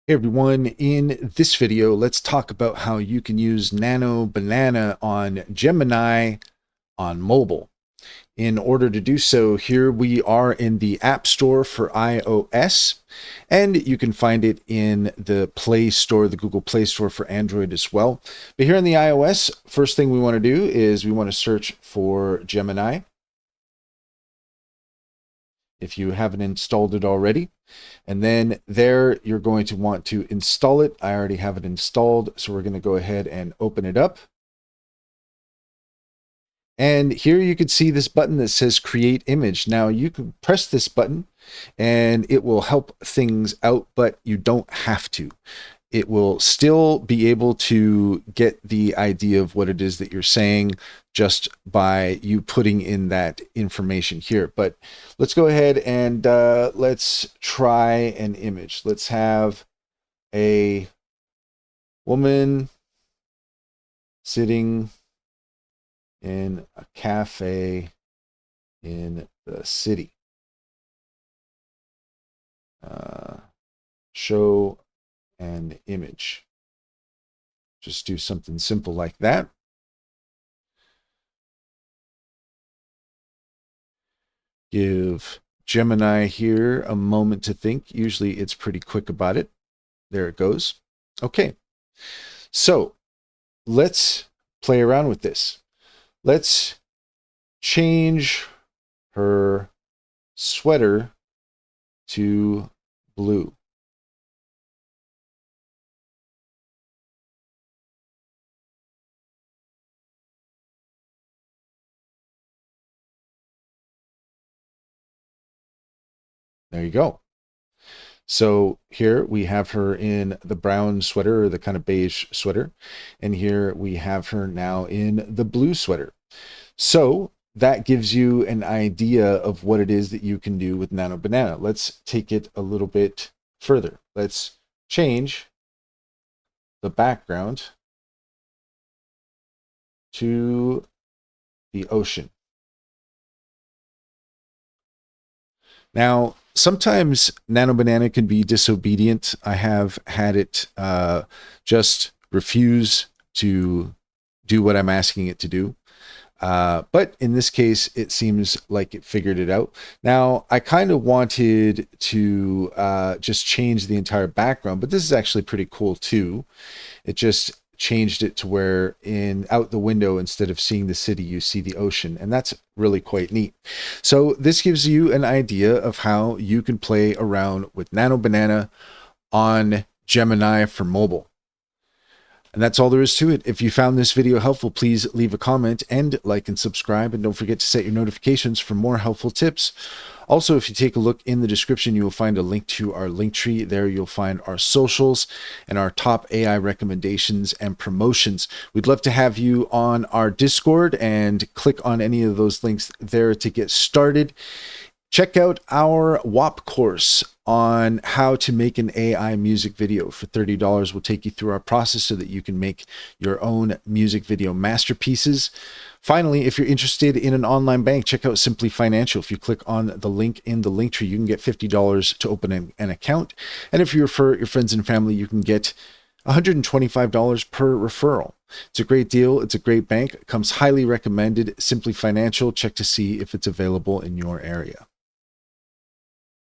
Hey everyone, in this video, let's talk about how you can use Nano Banana on Gemini on mobile. In order to do so, here we are in the App Store for iOS, and you can find it in the Play Store, the Google Play Store for Android as well. But here in the iOS, first thing we want to do is we want to search for Gemini if you haven't installed it already. And then there, you're going to want to install it. I already have it installed, so we're going to go ahead and open it up. And here you can see this button that says create image. Now you can press this button and it will help things out, but you don't have to. It will still be able to get the idea of what it is that you're saying just by you putting in that information here. But let's go ahead and let's try an image. Let's have a woman sitting in a cafe in the city. Show an image. Just do something simple like that. Give Gemini here a moment to think. Usually it's pretty quick about it. There it goes. Okay, so let's play around with this. Let's change her sweater to blue. There you go. So here we have her in the brown sweater, or the kind of beige sweater. And here we have her now in the blue sweater. So that gives you an idea of what it is that you can do with Nano Banana. Let's take it a little bit further. Let's change the background to the ocean. Now, sometimes Nano Banana can be disobedient. I have had it just refuse to do what I'm asking it to do. But in this case, it seems like it figured it out. Now, I kind of wanted to just change the entire background, but this is actually pretty cool too. It just changed it to where out the window, instead of seeing the city, you see the ocean, and that's really quite neat. So this gives you an idea of how you can play around with Nano Banana on Gemini for mobile. And that's all there is to it. If you found this video helpful, please leave a comment and like and subscribe, and don't forget to set your notifications for more helpful tips. Also, if you take a look in the description, you will find a link to our link tree. There you'll find our socials and our top AI recommendations and promotions. We'd love to have you on our Discord, and click on any of those links there to get started. Check out our WAP course on how to make an AI music video. For $30, we'll take you through our process so that you can make your own music video masterpieces. Finally, if you're interested in an online bank, check out Simply Financial. If you click on the link in the link tree, you can get $50 to open an account. And if you refer your friends and family, you can get $125 per referral. It's a great deal. It's a great bank. It comes highly recommended. Simply Financial. Check to see if it's available in your area.